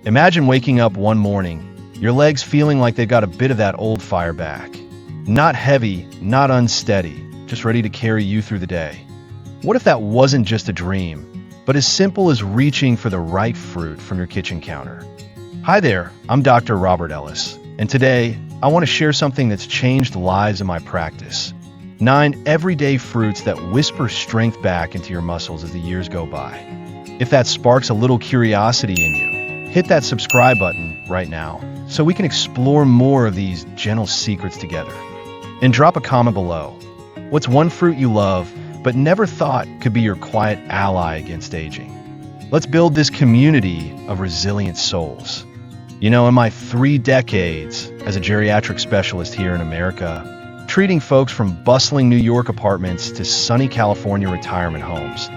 Imagine waking up one morning, your legs feeling like they've got a bit of that old fire back. Not heavy, not unsteady, just ready to carry you through the day. What if that wasn't just a dream, but as simple as reaching for the right fruit from your kitchen counter? Hi there, I'm Dr. Robert Ellis, and today I want to share something that's changed lives in my practice. 9 everyday fruits that whisper strength back into your muscles as the years go by. If that sparks a little curiosity in you, hit that subscribe button right now so we can explore more of these gentle secrets together. And drop a comment below. What's one fruit you love but never thought could be your quiet ally against aging? Let's build this community of resilient souls. You know, in my 3 decades as a geriatric specialist here in America, treating folks from bustling New York apartments to sunny California retirement homes,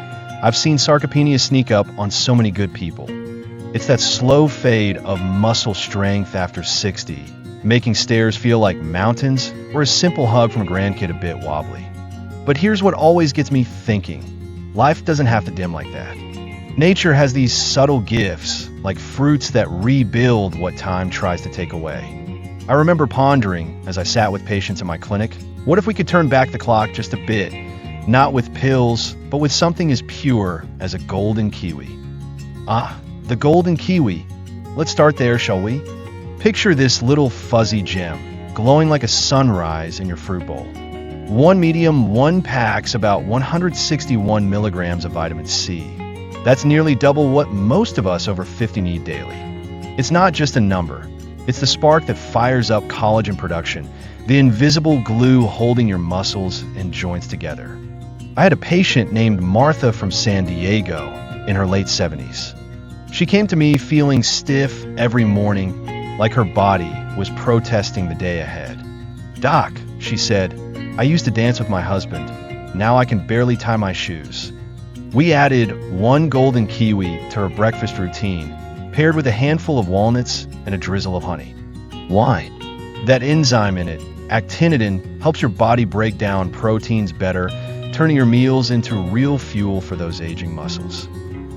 I've seen sarcopenia sneak up on so many good people. It's that slow fade of muscle strength after 60, making stairs feel like mountains or a simple hug from a grandkid a bit wobbly. But here's what always gets me thinking. Life doesn't have to dim like that. Nature has these subtle gifts, like fruits that rebuild what time tries to take away. I remember pondering, as I sat with patients in my clinic, what if we could turn back the clock just a bit, not with pills, but with something as pure as a golden kiwi. The golden kiwi. Let's start there, shall we? Picture this little fuzzy gem, glowing like a sunrise in your fruit bowl. 1 medium, 1 packs about 161 milligrams of vitamin C. That's nearly double what most of us over 50 need daily. It's not just a number. It's the spark that fires up collagen production, the invisible glue holding your muscles and joints together. I had a patient named Martha from San Diego in her late 70s. She came to me feeling stiff every morning, like her body was protesting the day ahead. "Doc," she said, "I used to dance with my husband. Now I can barely tie my shoes." We added 1 golden kiwi to her breakfast routine, paired with a handful of walnuts and a drizzle of honey. Why? That enzyme in it, actinidin, helps your body break down proteins better, turning your meals into real fuel for those aging muscles.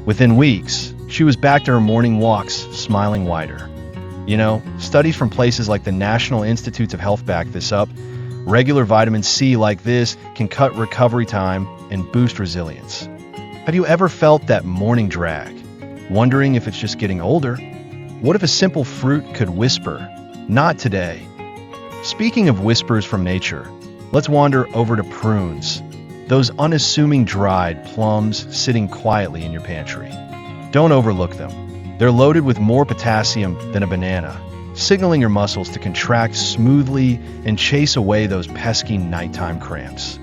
Within weeks, she was back to her morning walks, smiling wider. You know, studies from places like the National Institutes of Health back this up. Regular vitamin C like this can cut recovery time and boost resilience. Have you ever felt that morning drag, wondering if it's just getting older? What if a simple fruit could whisper, "Not today"? Speaking of whispers from nature, let's wander over to prunes, those unassuming dried plums sitting quietly in your pantry. Don't overlook them. They're loaded with more potassium than a banana, signaling your muscles to contract smoothly and chase away those pesky nighttime cramps.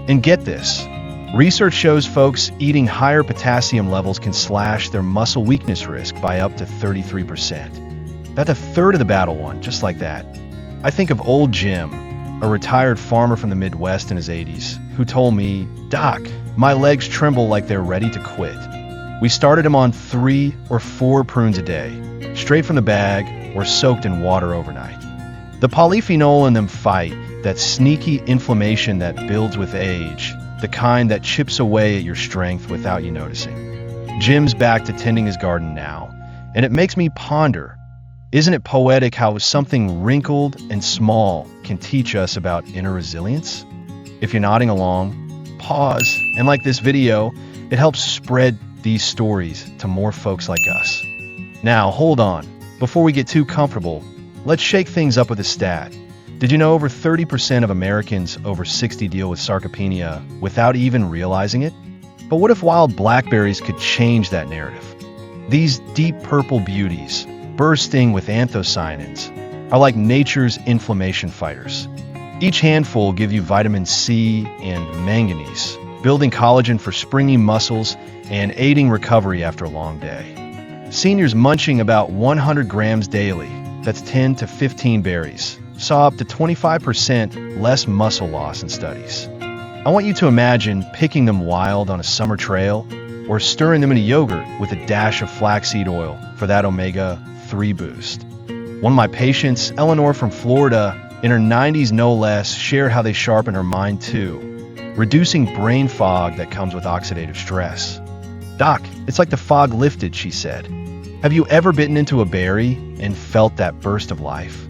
And get this, research shows folks eating higher potassium levels can slash their muscle weakness risk by up to 33%. That's a third of the battle won, just like that. I think of old Jim, a retired farmer from the Midwest in his 80s, who told me, "Doc, my legs tremble like they're ready to quit." We started him on 3 or 4 prunes a day, straight from the bag or soaked in water overnight. The polyphenol in them fight that sneaky inflammation that builds with age, the kind that chips away at your strength without you noticing. Jim's back to tending his garden now, and it makes me ponder, isn't it poetic how something wrinkled and small can teach us about inner resilience? If you're nodding along, pause, and like this video, it helps spread these stories to more folks like us. Now, hold on. Before we get too comfortable, let's shake things up with a stat. Did you know over 30% of Americans over 60 deal with sarcopenia without even realizing it? But what if wild blackberries could change that narrative? These deep purple beauties, bursting with anthocyanins, are like nature's inflammation fighters. Each handful will give you vitamin C and manganese, building collagen for springy muscles and aiding recovery after a long day. Seniors munching about 100 grams daily, that's 10 to 15 berries, saw up to 25% less muscle loss in studies. I want you to imagine picking them wild on a summer trail or stirring them in a yogurt with a dash of flaxseed oil for that omega-3 boost. One of my patients, Eleanor from Florida, in her 90s no less, shared how they sharpen her mind too, reducing brain fog that comes with oxidative stress. "Doc, it's like the fog lifted," she said. Have you ever bitten into a berry and felt that burst of life?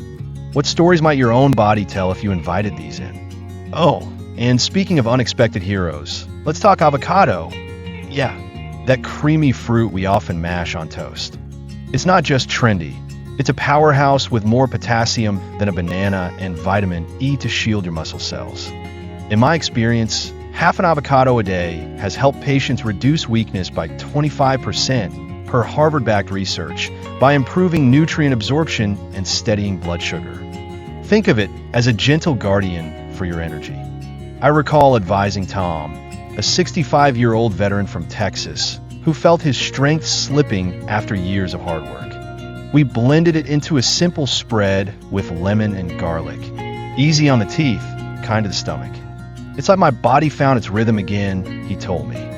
What stories might your own body tell if you invited these in? Oh, and speaking of unexpected heroes, let's talk avocado. Yeah, that creamy fruit we often mash on toast. It's not just trendy. It's a powerhouse with more potassium than a banana and vitamin E to shield your muscle cells. In my experience, half an avocado a day has helped patients reduce weakness by 25% per Harvard-backed research by improving nutrient absorption and steadying blood sugar. Think of it as a gentle guardian for your energy. I recall advising Tom, a 65-year-old veteran from Texas, who felt his strength slipping after years of hard work. We blended it into a simple spread with lemon and garlic. Easy on the teeth, kind to the stomach. It's like my body found its rhythm again, he told me.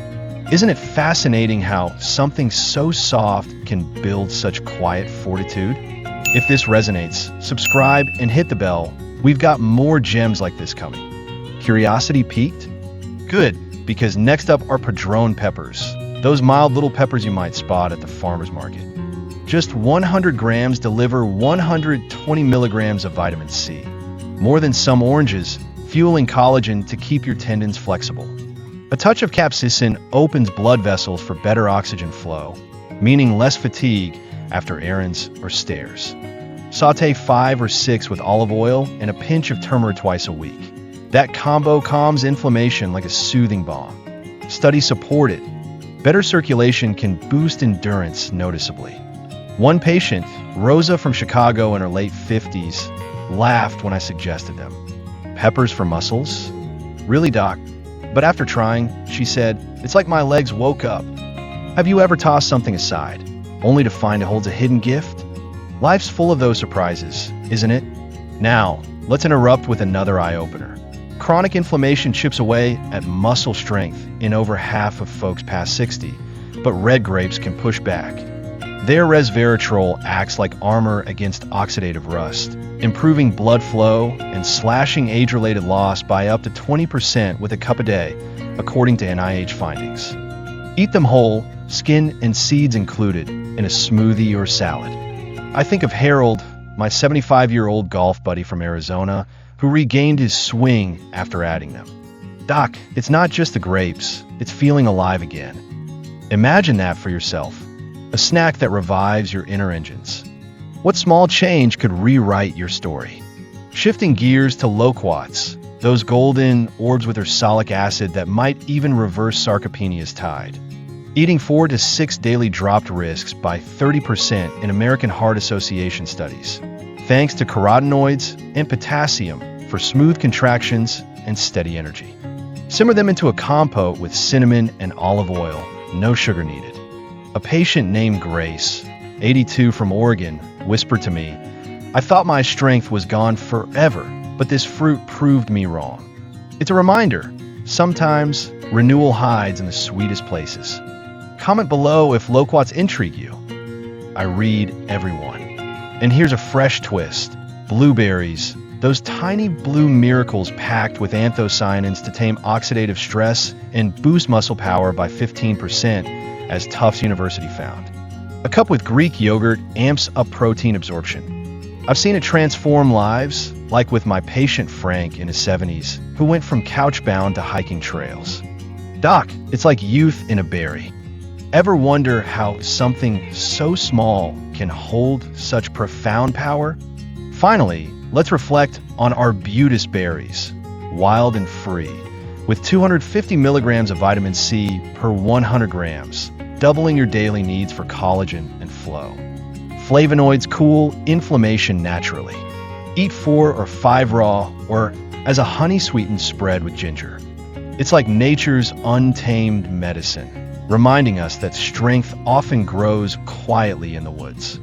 Isn't it fascinating how something so soft can build such quiet fortitude? If this resonates, subscribe and hit the bell. We've got more gems like this coming. Curiosity piqued? Good, because next up are padron peppers. Those mild little peppers you might spot at the farmer's market. Just 100 grams deliver 120 milligrams of vitamin C. More than some oranges, fueling collagen to keep your tendons flexible. A touch of capsaicin opens blood vessels for better oxygen flow, meaning less fatigue after errands or stairs. Sauté 5 or 6 with olive oil and a pinch of turmeric twice a week. That combo calms inflammation like a soothing balm. Studies support it. Better circulation can boost endurance noticeably. One patient, Rosa from Chicago in her late 50s, laughed when I suggested them. Peppers for muscles? Really, doc? But after trying, she said, it's like my legs woke up. Have you ever tossed something aside, only to find it holds a hidden gift? Life's full of those surprises, isn't it? Now, let's interrupt with another eye-opener. Chronic inflammation chips away at muscle strength in over half of folks past 60, but red grapes can push back. Their resveratrol acts like armor against oxidative rust, improving blood flow and slashing age-related loss by up to 20% with a cup a day, according to NIH findings. Eat them whole, skin and seeds included, in a smoothie or salad. I think of Harold, my 75-year-old golf buddy from Arizona, who regained his swing after adding them. Doc, it's not just the grapes, it's feeling alive again. Imagine that for yourself. A snack that revives your inner engines. What small change could rewrite your story? Shifting gears to loquats, those golden orbs with ursolic acid that might even reverse sarcopenia's tide. Eating 4 to 6 daily dropped risks by 30% in American Heart Association studies, thanks to carotenoids and potassium for smooth contractions and steady energy. Simmer them into a compote with cinnamon and olive oil, no sugar needed. A patient named Grace, 82 from Oregon, whispered to me, I thought my strength was gone forever, but this fruit proved me wrong. It's a reminder, sometimes renewal hides in the sweetest places. Comment below if loquats intrigue you. I read everyone. And here's a fresh twist. Blueberries, those tiny blue miracles packed with anthocyanins to tame oxidative stress and boost muscle power by 15%, as Tufts University found. A cup with Greek yogurt amps up protein absorption. I've seen it transform lives, like with my patient Frank in his 70s, who went from couch-bound to hiking trails. Doc, it's like youth in a berry. Ever wonder how something so small can hold such profound power? Finally, let's reflect on arbutus berries, wild and free, with 250 milligrams of vitamin C per 100 grams, doubling your daily needs for collagen and flow. Flavonoids cool inflammation naturally. Eat 4 or 5 raw or as a honey-sweetened spread with ginger. It's like nature's untamed medicine, reminding us that strength often grows quietly in the woods.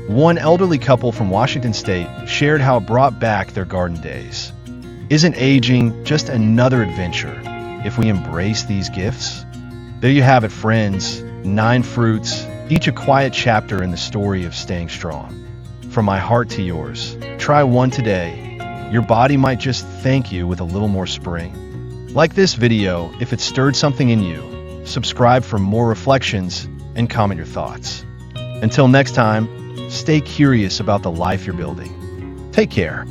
One elderly couple from Washington State shared how it brought back their garden days. Isn't aging just another adventure if we embrace these gifts? There you have it, friends. 9 fruits, each a quiet chapter in the story of staying strong. From my heart to yours, try one today. Your body might just thank you with a little more spring. Like this video if it stirred something in you. Subscribe for more reflections and comment your thoughts. Until next time, stay curious about the life you're building. Take care.